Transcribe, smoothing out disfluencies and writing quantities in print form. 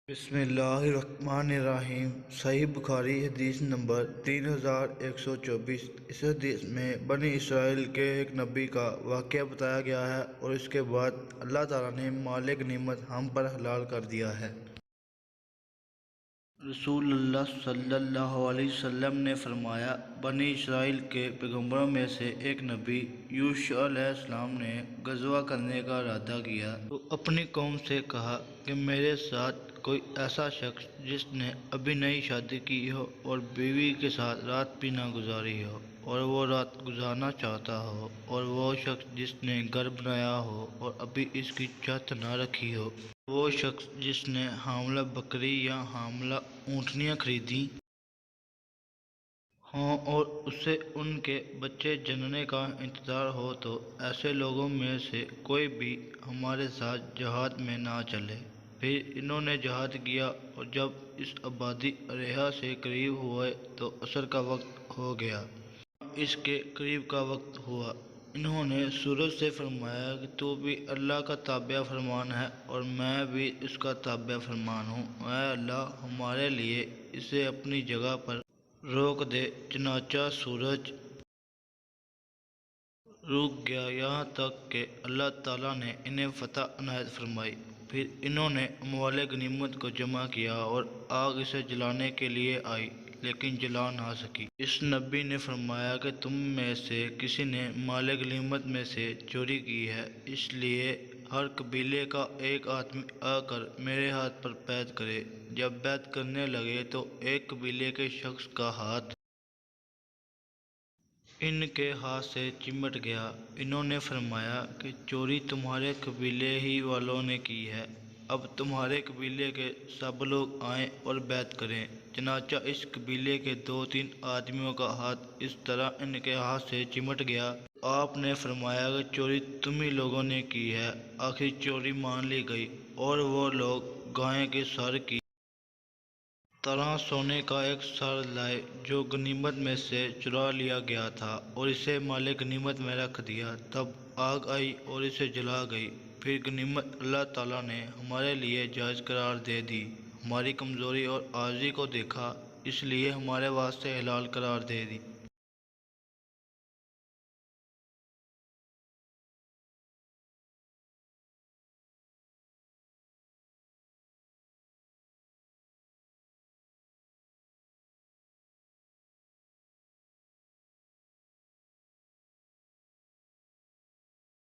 بسم اللہ الرحمن الرحیم۔ صحیح بخاری حدیث نمبر 3124۔ اس حدیث میں بنی اسرائیل کے ایک نبی کا واقعہ بتایا گیا ہے اور اس کے بعد اللہ تعالیٰ نے مال غنیمت ہم پر حلال کر دیا ہے۔ رسول اللہ صلی اللہ علیہ وسلم نے فرمایا، بنی اسرائیل کے پیغمبروں میں سے ایک نبی یوشع علیہ السلام نے غزوہ کرنے کا ارادہ کیا تو اپنی قوم سے کہا کہ میرے ساتھ کوئی ایسا شخص جس نے ابھی نئی شادی کی ہو اور بیوی کے ساتھ رات بھی نہ گزاری ہو اور وہ رات گزارنا چاہتا ہو، اور وہ شخص جس نے گھر بنایا ہو اور ابھی اس کی چھت نہ رکھی ہو، وہ شخص جس نے حاملہ بکری یا حاملہ اونٹنیاں خریدی ہوں اور اسے ان کے بچے جننے کا انتظار ہو، تو ایسے لوگوں میں سے کوئی بھی ہمارے ساتھ جہاد میں نہ چلے۔ پھر انہوں نے جہاد کیا اور جب اس آبادی اریحہ سے قریب ہوئے تو عصر کا وقت ہو گیا۔ اس کے قریب کا وقت ہوا، انہوں نے سورج سے فرمایا کہ تو بھی اللہ کا تابع فرمان ہے اور میں بھی اس کا تابع فرمان ہوں، اے اللہ ہمارے لیے اسے اپنی جگہ پر روک دے۔ چنانچہ سورج رک گیا یہاں تک کہ اللہ تعالیٰ نے انہیں فتح عنایت فرمائی۔ پھر انہوں نے اموال غنیمت کو جمع کیا اور آگ اسے جلانے کے لیے آئی لیکن جلا نہ سکی۔ اس نبی نے فرمایا کہ تم میں سے کسی نے مال غنیمت میں سے چوری کی ہے، اس لیے ہر قبیلے کا ایک آدمی آ کر میرے ہاتھ پر بیعت کرے۔ جب بیعت کرنے لگے تو ایک قبیلے کے شخص کا ہاتھ ان کے ہاتھ سے چمٹ گیا۔ انہوں نے فرمایا کہ چوری تمہارے قبیلے ہی والوں نے کی ہے، اب تمہارے قبیلے کے سب لوگ آئیں اور بیعت کریں۔ چنانچہ اس قبیلے کے 2-3 آدمیوں کا ہاتھ اس طرح ان کے ہاتھ سے چمٹ گیا۔ آپ نے فرمایا کہ چوری تم ہی لوگوں نے کی ہے۔ آخر چوری مان لی گئی اور وہ لوگ گائے کے سر کی طرح سونے کا ایک سر لائے جو غنیمت میں سے چرا لیا گیا تھا اور اسے مال غنیمت میں رکھ دیا۔ تب آگ آئی اور اسے جلا گئی۔ پھر غنیمت اللہ تعالیٰ نے ہمارے لیے جائز قرار دے دی، ہماری کمزوری اور عاجزی کو دیکھا، اس لیے ہمارے واسطے حلال قرار دے دی۔